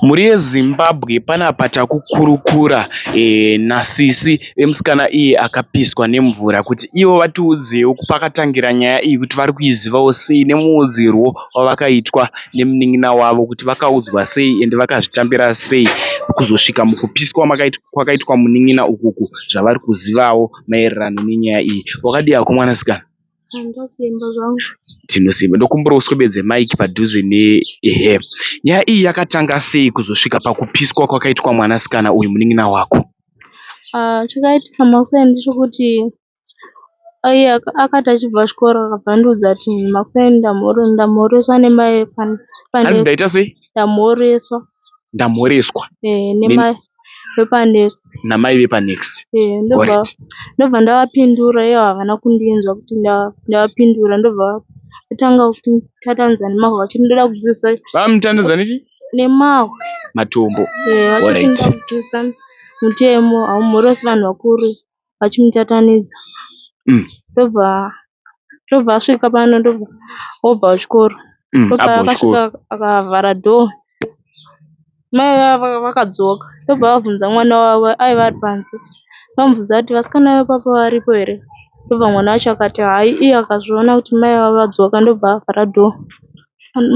Mhuri yeZimbabwe panapa takukurukura nasisi vemusikana iye akapiswa nemvura kuti ivo vatiudzewo pakatangira nyaya iyi kuti vari kuizivawo sei nemuudzirwo wavakaitwa nemunin'ina wavo kuti vakaudzwa sei ende vakazvitambira sei kuzosvika mukupiswa kwakaitwa munin'ina ukuku zvavari kuzivawo maererano nenyaya iyi. Wakadii hako mwanasikana? Handasimba zvangu. Tinosimba. Ndokumbura uswebedze maiki padhuze nehe. Nyaya iyi yakatanga sei kuzosvika pakupiswa kwakaitwa mwanasikana uyu munin'ina wako? Chakaitika makusai ndechekuti iye akati achibva chikoro akabvandudza ati makusai ndamhoreswa nemai Hanzi ndaita sei? ndamhoreswa Ndamhoreswa nemai vepanext. namai vepanext. Ndobva ndavapindura ivo havana kundinzwa kuti ndavapindura ndobva vatanga kuti tatanza nemahwe vachindoda kudzidzisa Vamutandadza nechi? nemahwe Matombo. vachichinda kudzidzisa mutemo haumhoresi vanhu vakuru vachimutatanidza. Ndobva asvika pano ndobva obva kuchikoro akasvika akavhara dhoo mai vakadzoka ndobva vabvunza mwana wavo aiva ari panze vamubvunza kuti vasikana vepapa varipo here ndobva mwana wacho akati hai iye akazviona kuti mai vavo vadzoka ndobva avhara dhoo.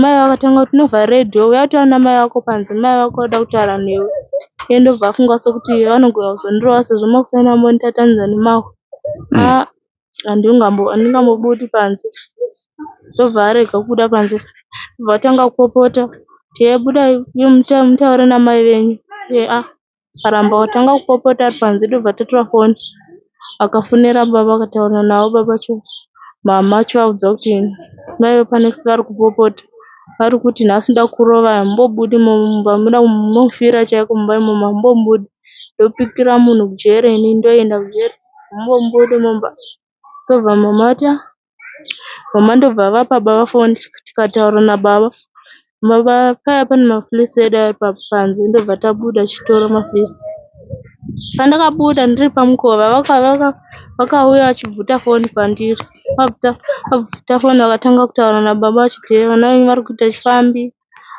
Mai vakatanga kuti novharirei dhoo uya kuti ana mai vako panze mai vako vada kutaura newe iye ndobva afunga sokuti vanogona kuzondirova sezvo makusai ambonditatanidzira nemahwe handingambobudi panze ndobva arega kubuda panze ndobva atanga kupopota teibuda mutaure namai venyu akaramba watanga kupopota ari panze ndobva tatora foni akafonera baba akataura navo baba cho mama acho vaudza kuti mai vepanext vari kupopota vari kuti nhasi nda kurova hamumbobudi mumba muda mufira chaiko mumba imomo hamumbobudi ndopikira munhu kujere ini ndoenda kujere hamumbobudi mumba. Ndobva mama ati mama ndobva vapa baba foni tikataura nababa baba paya pane mafilisi edu ari panze ndobva tabuda chitora mafilisi. Pandakabuda ndiri pamukova vakauya vachibvuta foni pandiri vabvuta foni vakatanga kutaura nababa vachiti vana venyu vari kuita chifambi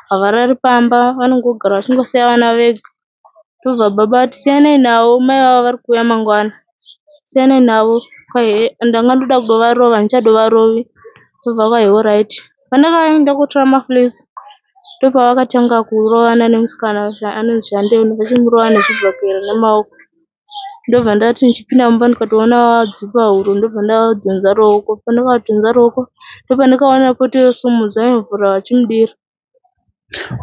havarari pamba vanongogara vachingosiya vana vega. Ndobva baba ati siyanai navo mai vavo vari kuuya mangwana siyanai navo ndanga ndoda kudovarova handichadovarovi ndobva kwai oraiti. Pandakaenda kutora mafilisi ndopavakatanga kurovana nemusikana anonzi Shandeni vachimurova nezvibhakera nemaoko. Ndobva ndati ndichipinda mumba ndikatoona vadzipa huro ndobva ndadhonza ruoko pandakadhonza ruoko ndopandakaona poto yosumudza mvura vachimudira.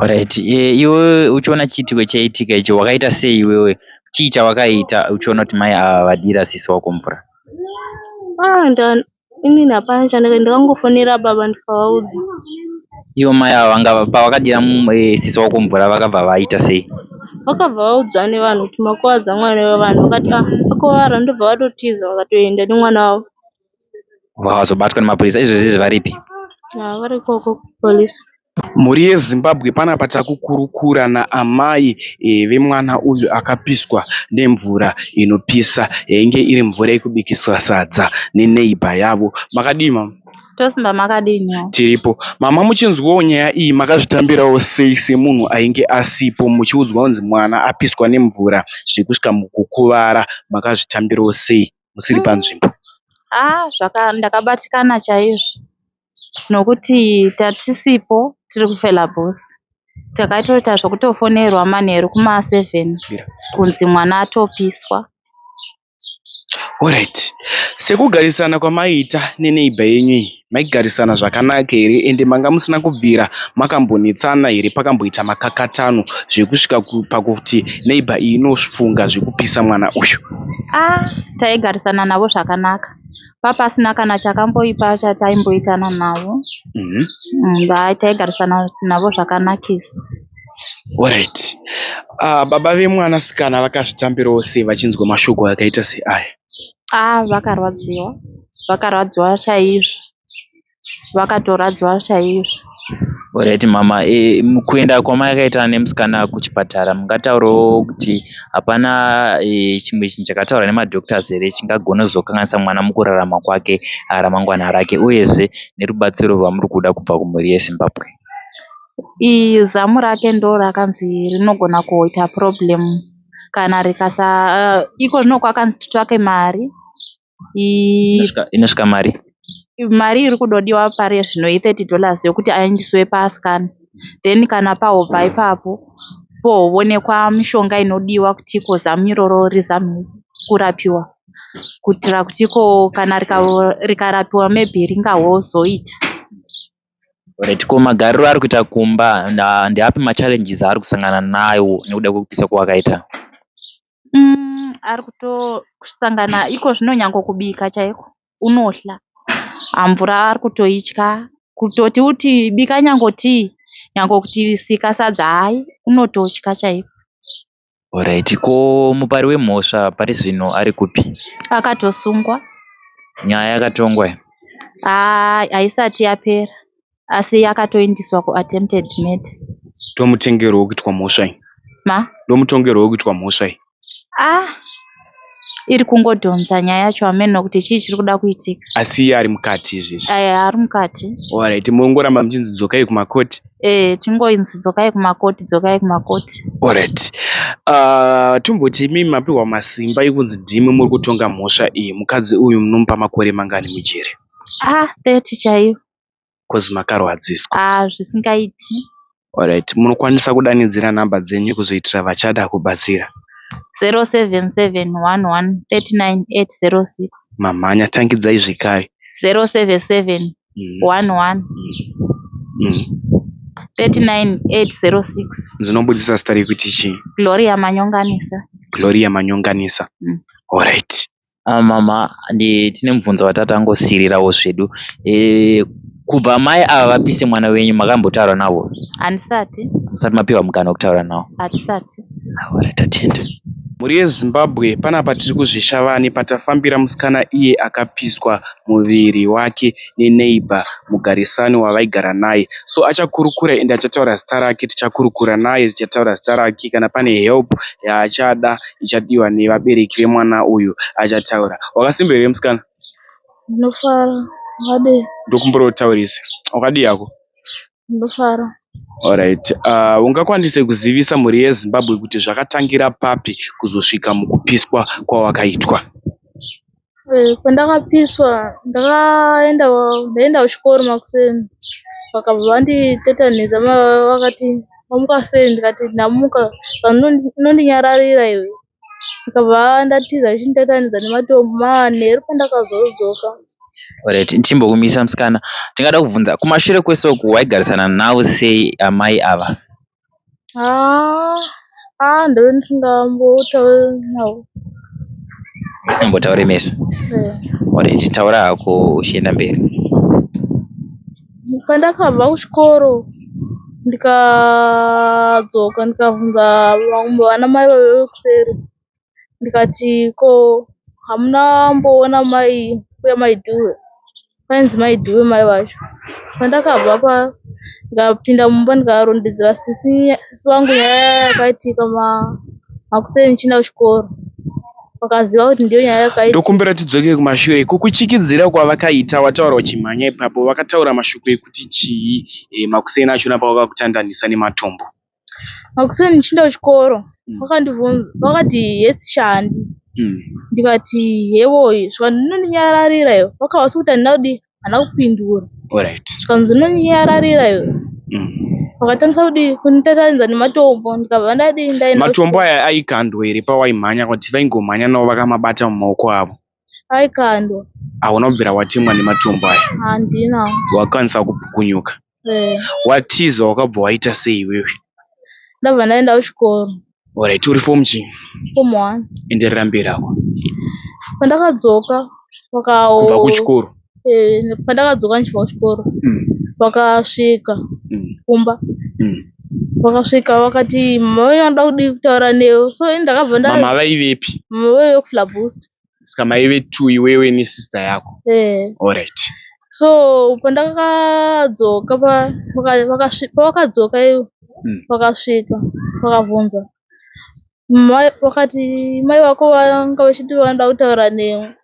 Alright, iwe uchiona chiitiko chaitika icho wakaita sei iwewe? Chii chawakaita uchiona kuti mai ava vadira sisi wako mvura? Inini hapana ndakangofonera baba ndikavaudza. Ivo mai ava pavakadira sisi wako mvura vakabva vaita sei? Vakabva vaudzwa nevanhu kuti makuwadza mwana wevanhu vakati akuvara ndobva vatotiza vakatoenda nemwana wavo. Vakazobatwa nemapurisa izvozvi varipi? Vari ikoko kupolisi. Mhuri yeZimbabwe panapa takukurukura naamai vemwana uyu akapiswa nemvura inopisa yainge iri mvura yekubikiswa sadza neneighbor yavo. Makadii mama? Tosimba makadini. Tiripo. Mama muchinzwawo nyaya iyi makazvitambirawo sei semunhu ainge asipo muchiudzwa kunzi mwana apiswa nemvura zvichikusvika mukukuvara makazvitambirawo sei musiri panzvimbo? Ndakabatikana chaizvo nokuti tatisipo tiri kuFelabhosi takatoita zvokutofonerwa manheru kuma7 kunzi mwana atopiswa. Alright. Sekugarisana kwamaita neneighbor yenyu iyi maigarisana zvakanaka here ende manga musina kubvira makambonetsana here pakamboita makakatano zvekusvika pakuti neighbor iyi inofunga zvekupisa mwana uyu? Taigarisana navo zvakanaka papasina kana chakamboipa chataimboitana navo. Taigarisana navo zvakanakisa. Alright. Baba vemwanasikana vakazvitambirawo sei vachinzwa mashoko akaita seaya? Vakarwadziwa chaizvo vakatorwadziwa chaizvo. Alright mama, kuenda kwamakaita nemusikana kuchipatara mungataurawo kuti hapana chimwe chinhu chakataurwa nemadhoktors here chingagona kuzokanganisa mwana mukurarama kwake ramangwana rake uyezve nerubatsiro rwamuri kuda kubva kumhuri yeZimbabwe? Zamu rake ndo rakanzi rinogona kuita problem kana rikasa iko zvinoko akanzi titsvake mari. Inosvika mari. Mari iri kudodiwa pari zvino $30 yokuti aendeswe pascan, then kana pahobva ipapo poonekwa mishonga inodiwa kuti iko zamu iroro rizame kurapiwa, kuitira kuti iko kana rikarapiwa maybe ringazoita. Alright, ko magariro ari kuita kumba ndeapi machallenges ari kusangana nayo nekuda kwekupisa kwakaita? Ari kutosangana iko zvino nyange kubika chaiko unohla, mvura ari kutoitya, kutoti uti bika nyangoti kuti sika sadza hai unototya chaiko. Alright, ko mupari wemhosva pari zvino ari kupi? Akatosungwa. Nyaya yakatongwa? Haisati yapera asi yakatoendeswa kuattempted murder. Ndomutengero wekuitwa mhosva iyi. Ndomutongero wekuitwa mhosva iyi. Iri kungodhonza nyaya yacho amene nokuti chii chiri kuda kuitika. Asi iye ari mukati izvezvi. Ari mukati. Alright, mungoramba muchinzi dzokai kumakoti. Tingoinzi dzokai kumakoti. Alright. Tomboti imi mapiwa masimba ekunzi ndimi muri kutonga mhosva iyi. Mukadzi uyu munomupa makore mangani mujeri? 30 chaivo. Kozi makarwadziswa? Zvisingaiti. Alright, munokwanisa kudanidzira namba dzenyu kuzoitira vachada kubatsira? 077113986. Mamhanya tangidzai zvekare. 077113986. Dzinobudisa zita rekuti chii? Gloria Manyonganisa. Gloria Manyonganisa. Alright. Mama, tine mubvunzo watata angosirirawo zvedu. Kubva mai ava vapise mwana wenyu makambotaura navo? Handisati. Musati mapiwa mukana wekutaura navo? Hatisati. Alright, atenda. Mhuri yeZimbabwe panapa tiri kuzvishavani patafambira musikana iye akapiswa muviri wake neneighbor mugarisani wavaigara naye. So achakurukura ende achataura zita rake, tichakurukura naye tichataura zita rake. Kana pane help yaachada ichadiwa nevabereki vemwana uyu achataura. Wakasimba here musikana? Ndinofara. Wakadii? Ndokumbotaurisa. Wakadii yako? Ndinofara. Alright. Ungakwanise kuzivisa mhuri yeZimbabwe kuti zvakatangira papi kuzosvika mukupiswa kwawakaitwa? Pandakapiswa ndaenda kuchikoro makuseni, vakabva vanditetanisa vakati wamuka sei, ndikati ndamuka, vanondinyararira iwe. Ndikabva ndatiza vachinditetanisa nematombo manheru pandakazodzoka. Alright, ndichimbokumisa musikana, tingada kubvunza kumashure kwesoku waigarisana navo sei amai ava? Ndove ndisingambotauri navo. Usambotaure mese? Alright, taura hako uchienda mberi. Pandakabva kuchikoro ndikadzoka ndikabvunza vana mai vekuseri, ndikati ko hamuna mboona mai uya maidhuwe? Painzi maidhuwe mai vacho. Pandakabva ndikapinda mumba ndikarondedzera sisi vangu nyaya yakaitika makuseni ndichienda kuchikoro. Vakaziva kuti ndiyo nyaya yakaitika. Ndokumbira tidzoke kumashure. Kukuchikidzira kwavakaita wataura uchimhanya ipapo, vakataura mashoko ekuti chii makuseni achona pavakakutandanisa nematombo? Makuseni ndichienda kuchikoro vakandibvunza, vakati yes shandi. Ndikati yewoyi svika ndinondinyararira iwe. Vakavasi kuti handina kudi, handina kupindura. Alright. Svika ndinondinyararira iwe. Vakatangisa kudi kunditatanidza nematombo, ndikabva ndaenda. Matombo aya aikandwa here pawaimhanya kuti vaingomhanya navo vakamabata mumaoko avo? Aikandwa. Hauna kubvira watemwa nematombo aya? Handina. Wakwanisa kupukunyuka? Watiza wakabva waita sei iwewe? Ndabva ndaenda kuchikoro. Alright, uri form chii? Form 1. Enderera mberi ako. Pandakadzoka kubva kuchikoro? Pandakadzoka ndichibva kuchikoro vakasvika kumba. Vakasvika vakati mama wenyu anoda kudi kutaura newe. So ndakabva mama vaivepi? Mama vaive kuFlabusi. Saka maive tu iwewe nesister yako? Alright. So pandakadzoka pavakadzoka ivo vakasvika vakabvunza vakati mai vako vanga vachiti vanoda kutaura newe.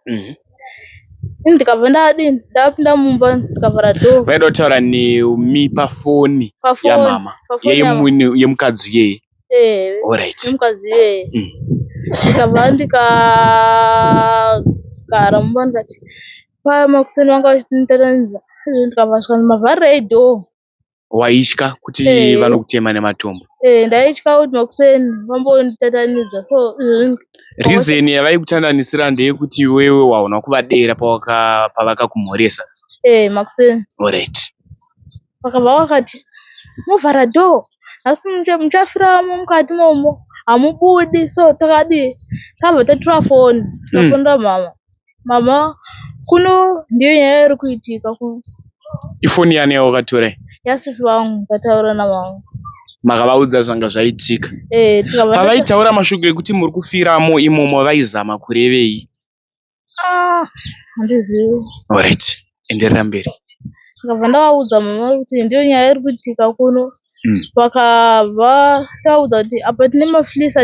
ini ndikabva ndadini ndapinda mumba ndikavhara dhoo vaida kutaura nemi pafoni yamama yemukadzi iyeye. Alright. nemukadzi iyeye ndikabva ndikagara mumba ndikati paya makuseni vanga vachinditatanidza ndikabva svika mavharirei dhoo. Waitya kuti vanokutema nematombo? Ndaitya kuti makuseni vambonditatanidza, so reason yavaikutananisira ndeyekuti wewe waona kuvadera pavakakumhoresa? makuseni. Alright. Vakabva vakati movhara dhoo asi muchafiramo mukati momo hamubudi, so takadii tabva tatora foni tikafonera mama kuno ndiyo nyaya iri kuitika kuno. Ifoni yani yawakatora? Yasisi vangu ndataura namama. Makavaudza zvanga zvaitika? Pavaitaura mashoko ekuti muri kufiramo imomo vaizama kurevei? Handizivi. Alright, enderera mberi. Ndikabva ndavaudza mama kuti ndiyo nyaya iri kuitika kuno. Vakabva taudza kuti apa tine mafilisi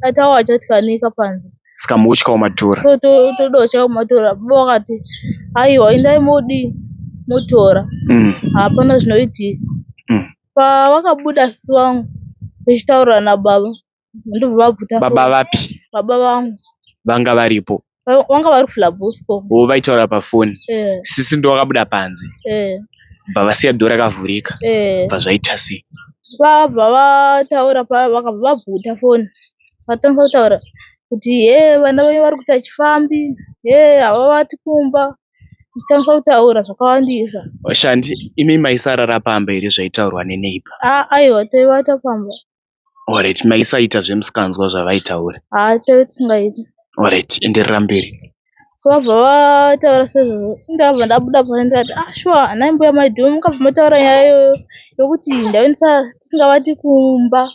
atawa chatikanika panze, saka muchika kumatora. so toda kuchika kumatora. Baba vakati aiwa endai motora, hapana zvinoitika. Pavakabuda sisi vangu vachitaurira nababa ndobva vabvuta. Baba vapi? Baba vangu vanga varipo? vanga vari kuflabhusco. Vaitaura pafoni? Sisi ndo vakabuda panze? Bva vasiya dhoo rakavhurika? Bva zvaita sei? Vabva vataura vakabva vabvuta foni vatanga kutaura kuti vana venyu vari kuita chifambi, havavati kumba, ichitangisa kutaura zvakawandisa. Shandi imi maisarara pamba here zvaitaurwa neneighbor? Aiwa taivata pamba. Alright, maisaita zvemusikanzwa zvavaitaura? Taive tisingaiti. Alright, enderera mberi. Vabva vataura sezvozvo ndabva ndabuda pane ndikati shuwa anai mbuya maidhoo mukabva mataura nyaya iyoyo yokuti ndaonesa tisingavati kumba,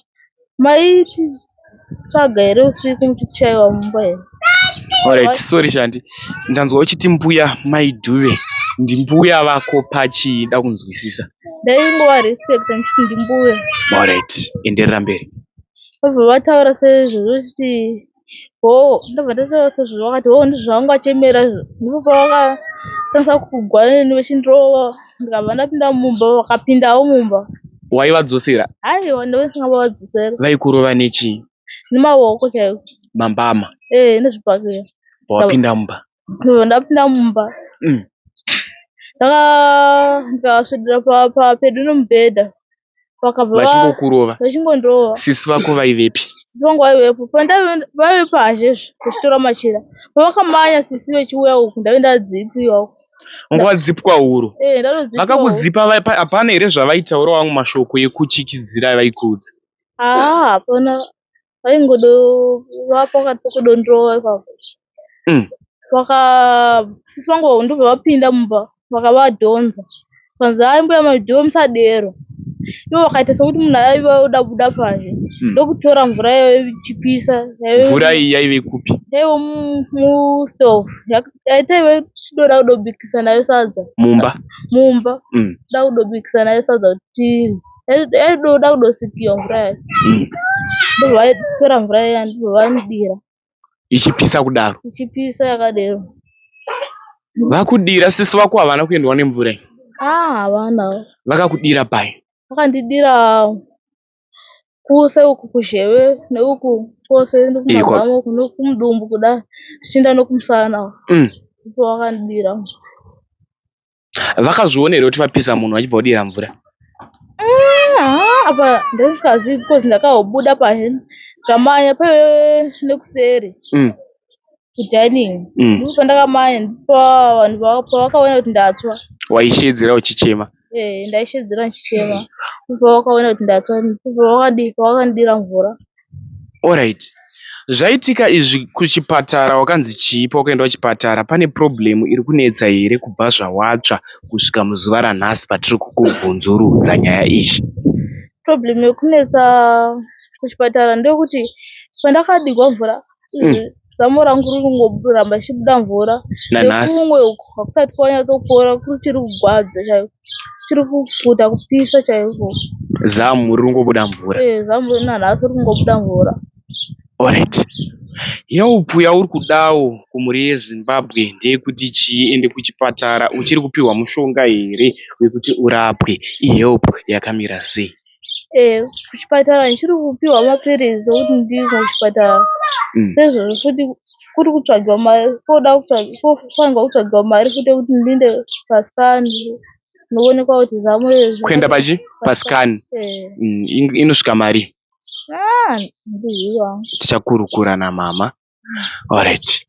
maititsvaga here usiku muchitishayiwa mumba here? Alright, sorry Shandi, ndanzwa uchiti mbuya maidhuve, ndimbuya vako pachii? Da kunzwisisa. Ndaingova respecta ndichiti ndimbuya. Alright, enderera mberi. Vabva vataura sezvozvo uchiti ndabva ndataura sezvozvo vakati ndizvo zvavanga vachemera izvo. Ndipo pavakatangisa kugwana neni vachindirova ndikabva ndapinda mumba, vakapindawo mumba. Waivadzosera? Aiwa ndave ndisingavadzosera. Vaikurova nechii? Nemaoko chaiko. Mambama? Nezvipakira. Pawapinda mumba? Ndobva ndapinda mumba ndikasvedera pedu nomubhedha, vakabva vachingokurova? Vachingondorova. Sisi vako vaivepi? Sisi vangu vaivepo, vaive panzezve vachitora machira. Pavakamanya sisi vechiuya uku ndave ndadzipiwa. Wanga wadzipwa huro? Ndanodzipiwa. Vakakudzipa hapana here zvavaitaura wangu mashoko ekuchikidzira vaikuudza? Hapana, vaingodova pakati pokudondorova ipapo. Sisi vangu ndobva vapinda mumba vakavadhonza kanzi mbuya maidhoo musadero. Ivo vakaita sekuti munhu aiva oda kubuda panze ndokutora mvura yaive ichipisa. Mvura iyi yaive kupi? Yaive mustove yataive tichidoda kudobikisa nayo sadza. Mumba? Mumba toda kudobikisa nayo sadza kuti yaidoda kudosikiwa mvura yayo. Ndobva vatora mvura iya ndobva vanodira. Ichipisa kudaro? Ichipisa yakadero. Vakudira sisi vako havana kuendwa nemvura? Havana. Vakakudira pai? Vakandidira kuse uku kuzheve neuku kwose nokumazamo uku nokumudumbu kudai zvichienda nokumusana. Ndipo vakandidira. Vakazviona here kuti vapisa munhu vachibva kudira mvura? Apa ndandisikazivi because ndakazobuda panze ndikamanya paive nekuseri kudhining. Ndipo pandakamanya ndipo vanhu pavakaona kuti ndatsva. Waishedzera uchichema? Ndaishedzera ndichichema. Ndipo pavakaona kuti ndatsva ndipo pavakandidira mvura. Alright. Zvaitika izvi kuchipatara wakanzi chii paukaenda kuchipatara? Pane problem iri kunetsa here kubva zvawatsva kusvika muzuva ranhasi patiri kukubvunzurudza nyaya izvi? Problem yekunetsa kuchipatara ndeyekuti pandakadigwa mvura zamo rangu riri kungoramba richibuda mvura nekumwe uku hakusati kwanyatsopora kuchiri kugwadza chaiko, chiri kuguta kupisa chaiko. Zamu riri kungobuda mvura? Zamu nanhasi riri kungobuda mvura. Alright. Help yauri kudawo kumhuri yeZimbabwe ndeyekuti chiende kuchipatara uchiri kupiwa mushonga here wekuti urapwe. Help yakamira sei? Kuchipatara ndichiri kupiwa mapirizi okuti ndimwe kuchipatara. Sezvo futi kuri kutsvagiwa mari, kwofanirwa kutsvagiwa mari futi yekuti ndiende pasikani noonekwa kuti zamo Kuenda pasikani inosvika mari. ndiziva. Tichakurukura namama. Alright.